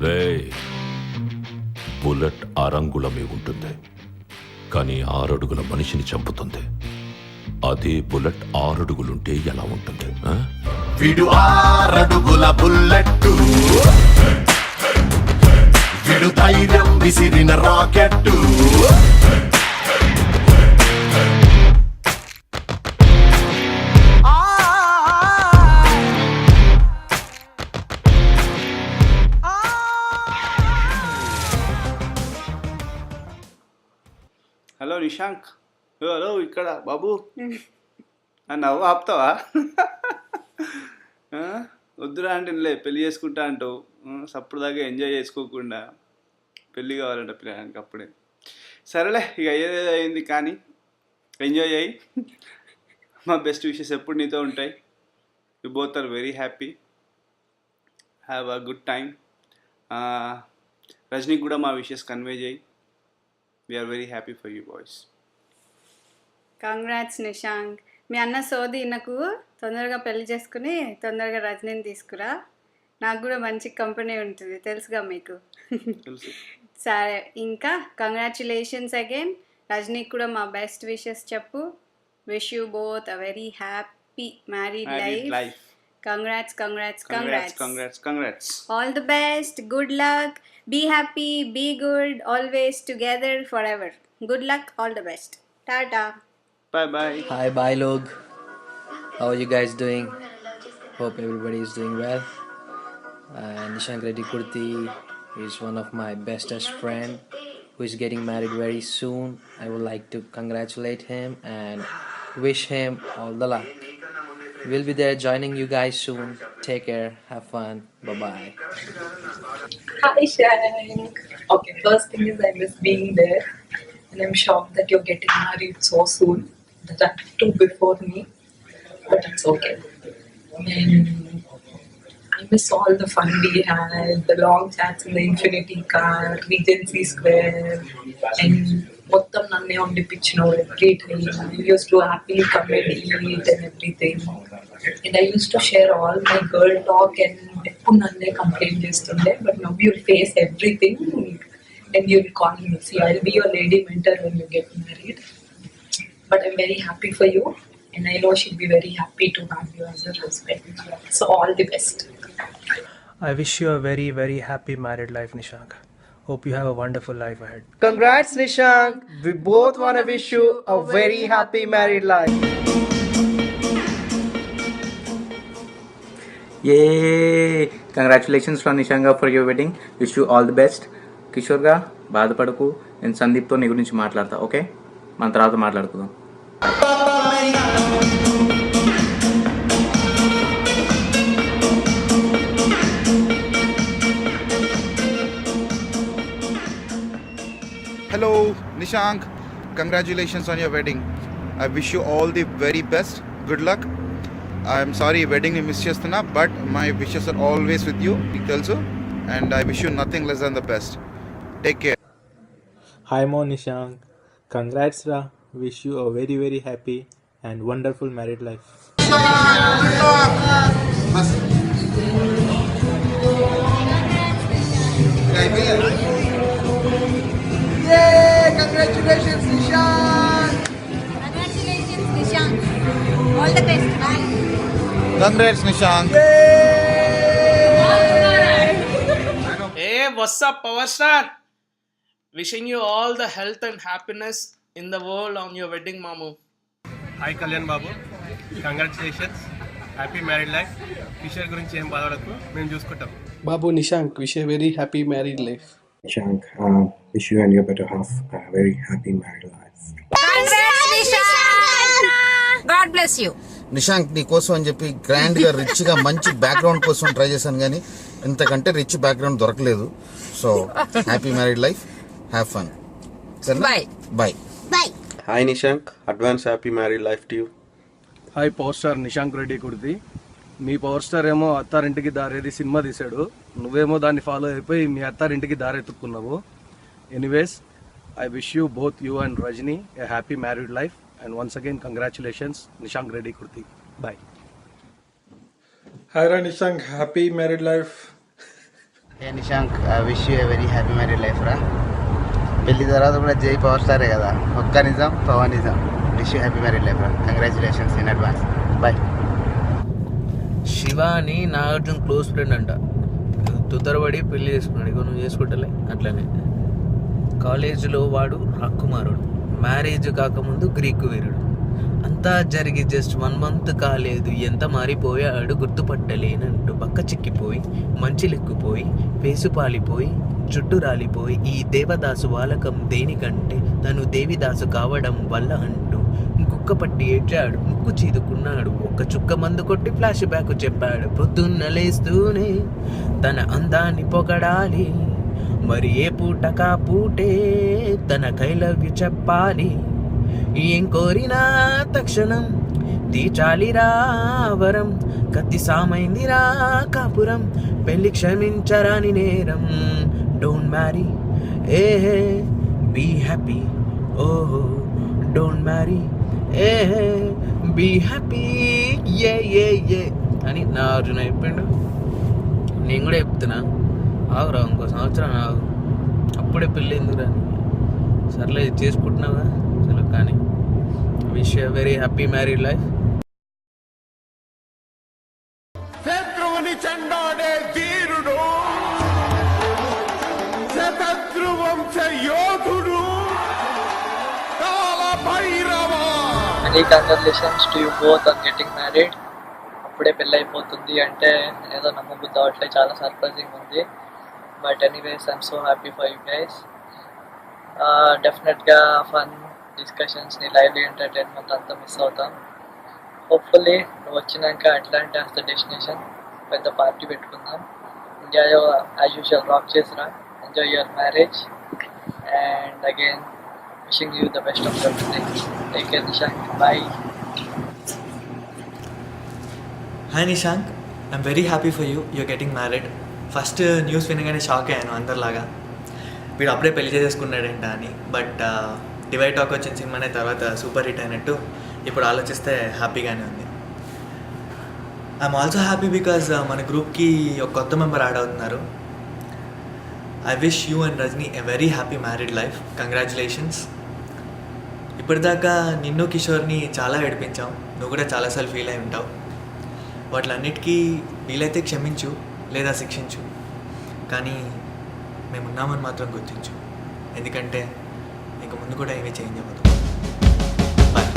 రేయ్, బుల్లెట్ అరంగుళమే ఉంటుంది, కానీ 6 అడుగుల మనిషిని చంపుతుంది. అదే బుల్లెట్ 6 అడుగులుంటే ఎలా ఉంటుంది? విడు 6 అడుగుల బుల్లెట్టు, విడు ధైర్యం విసిరిన రాకెట్టు. హలో నిశాంక్. హలో ఇక్కడ బాబు. నవ్వు ఆపుతావా? వద్దురా అంటే లే, పెళ్ళి చేసుకుంటా అంటావు. సప్పుడుదాకా ఎంజాయ్ చేసుకోకుండా పెళ్ళి కావాలంట పిల్లడానికి అప్పుడే. సరేలే, ఇక అయ్యేది అయింది, కానీ ఎంజాయ్ అయ్యి మా బెస్ట్ విషెస్ ఎప్పుడు నీతో ఉంటాయి. You both are very happy, have a good time. రజనీకి కూడా మా విషెస్ కన్వే చేయి. We are very happy for you boys. Congrats Nishank. మీ అన్న సోది నాకు తొందరగా పెళ్లి చేసుకుని తొందరగా రజనీని తీసుకురా. నాకు కూడా మంచి కంపెనీ ఉంటుంది, తెలుసుగా మీకు. తెలుసు. సరే, ఇంకా కంగ్రాచులేషన్స్ అగైన్. రజనీకి కూడా మా బెస్ట్ విషెస్ చెప్పు. Wish you both a very happy married life. Congrats. Congrats. All the best. Good luck. Be happy. Be good. Always together forever. Good luck. All the best. Tata. Bye. Hi, bye, log. How are you guys doing? Hope everybody is doing well. Nishank Reddy Kurti is one of my bestest friend who is getting married very soon. I would like to congratulate him and wish him all the luck. We'll be there joining you guys soon. Take care. Have fun. Bye-bye. Hi, Shank. Okay, first thing is I miss being there, and I'm shocked that you're getting married so soon. That are 2 before me, but it's okay. And I miss all the fun we had, the long chats in the Infinity car, Regency Square, and మొత్తం నన్నే వండిపించినావు every time. I used to happily come and eat and everything. And I used to share all my girl talk and ఎప్పుడు నన్నే complaint చేస్తుండే. But now you face everything and you'll call me. See, I'll be your lady mentor when you get married. But I'm very happy for you, and I know she'll be very happy to have you as her husband. So all the best. I wish you a very, very happy married life, Nishank. Hope you have a wonderful life ahead. Congrats, Nishank. We both want to wish you a very happy married life. Yay! Congratulations from Nishanga for your wedding. Wish you all the best. కిషోర్గా బాధపడకు, నేను సందీప్తో నీ గురించి మాట్లాడతా. Okay, మన తర్వాత మాట్లాడుకుందాం. Hello, Nishank. Congratulations on your wedding. I wish you all the very best. Good luck. I'm sorry wedding ni miss chestuna, but my wishes are always with you. Meeku telusu, and I wish you nothing less than the best. Take care. Hi, Mo Nishank. Congrats, Ra. Wish you a very, very happy and wonderful married life. Congratulations, Nishank. All the best. Bye. Congrats, Nishank. Hey, what's up, Power Star? Wishing you all the health and happiness in the world on your wedding, Mamu. Hi, Kalyan Babu. Congratulations. Happy married life. Kishore gurinchi em baadapadaku, mem chuskuntam. Babu, Nishank, wish you a very happy married life. Nishank, wish you and your better half a very happy married life. Congrats, Nishank. God bless you. Nishank నీ కోసం అని చెప్పి గ్రాండ్గా రిచ్గా మంచి background కోసం try చేశాను, కానీ ఇంతకంటే రిచ్ బ్యాక్గ్రౌండ్ దొరకలేదు. So happy married life, have fun. Bye. Hi Nishank, advance happy married life to you. Hi power star Nishank Reddy Kurthi. మీ పవర్ స్టార్ ఏమో అత్తారింటికి దారేది సినిమా తీశాడు, నువ్వేమో దాన్ని ఫాలో అయిపోయి మీ అత్తారింటికి దారెత్తుకున్నావు. Anyways, I wish you both you and Rajani a happy married life and once again congratulations Nishank Reddy Kurthi. Bye. Hi Nishank, happy married life. ఏ Nishank, I wish you a very happy married life రా. పెళ్లి తర్వాత కూడా జై పవర్ స్టారే కదా, ఒక్క నిజం పవర్ నిజం. Wish you happy married life రా. Congratulations in advance. Bye. Shiva అని నాగార్జున క్లోజ్ ఫ్రెండ్ అంట, తుతరబడి పెళ్లి చేసుకున్నాడు. ఇక నువ్వు చేసుకుంటలే అట్లనే. కాలేజీలో వాడు రాకుమారుడు, మ్యారేజ్ కాకముందు గ్రీకు వీరుడు. అంతా జరిగి జస్ట్ 1 month కాలేదు, ఎంత మారిపోయాడు గుర్తుపట్టలేనంటూ బక్క చిక్కిపోయి మంచి లెక్కుపోయి పేసు పాలిపోయి జుట్టు రాలిపోయి ఈ దేవదాసు వాలకం దేనికంటే తను దేవిదాసు కావడం వల్ల అంటూ కుక్క పట్టి ఏడ్చాడు, ముక్కు చీదుకున్నాడు, ఒక్క చుక్క మందు కొట్టి ఫ్లాష్ బ్యాక్ చెప్పాడు. పొద్దున్న లేస్తూనే తన అందాన్ని పొగడాలి, మరి ఏ పూటకా పూటే తన కైలవ్యు చెప్పాలి. ఏం కోరినా తక్షణం తీర్చాలిరా వరం, కత్తి సామైందిరా కాపురం, పెళ్లి క్షమించరాని నేరం. Don't marry a be happy, ఓహో don't marry a be happy ఏ ఏ ఏ అని నా అర్జున చెప్పిండు. నేను కూడా చెప్తున్నా, ఆగురా ఇంకో సంవత్సరం ఆగు, అప్పుడే పెళ్ళి ఎందుకురా. సర్లే చేసుకుంటున్నావా, చలో కానీ. Wish you very happy married life. శత్రువుని చెండాడే ధీరుడు, శతద్రు వంశ యోధుడు, కాల Bhairava. Many congratulations to you both on getting married. అప్పుడే పెళ్ళి అయిపోతుంది అంటే ఏదో నమ్మబుద్ధి అవట్లే, చాలా సర్ప్రైజింగ్ ఉంది. But anyways I'm so happy for you guys. డెఫినెట్గా ఫన్ డిస్కషన్స్ని, లైవ్లీ ఎంటర్టైన్మెంట్ అంతా మిస్ అవుతాం. హోప్ఫుల్లీ నువ్వు వచ్చినాక అట్లాంటి యాజ్ ద డెస్టినేషన్ పెద్ద పార్టీ పెట్టుకుందాం. ఇండియాలో యాజ్ యూజువల్ రాక్ చేసినా. Enjoy your marriage and again wishing you the best of everything. Take care Nishank, bye. Hi Nishank, I'm very happy for you, you're getting married. First news వినగానే shock అయ్యాను అందరిలాగా, వీడు అప్పుడే పెళ్లి చేసుకున్నాడంట అని. బట్ డివైడ్ టాక్ వచ్చిన సినిమానే తర్వాత సూపర్ హిట్ అయినట్టు ఇప్పుడు ఆలోచిస్తే హ్యాపీగానే ఉంది. ఐఎమ్ ఆల్సో హ్యాపీ బికాజ్ మన గ్రూప్కి ఒక కొత్త మెంబర్ యాడ్ అవుతున్నారు. I wish you and Rajani a very happy married life. Congratulations. ఇప్పటిదాకా నిన్ను కిషోర్ని చాలా ఏడిపించాం, నువ్వు కూడా చాలాసార్లు ఫీల్ అయి ఉంటావు. వాటిలన్నిటికీ వీలైతే క్షమించు లేదా శిక్షించు, కానీ మేమున్నామని మాత్రం గుర్తించు. ఎందుకంటే ఇంక ముందు కూడా ఏమీ చేంజ్ అవ్వదు. బాయ్.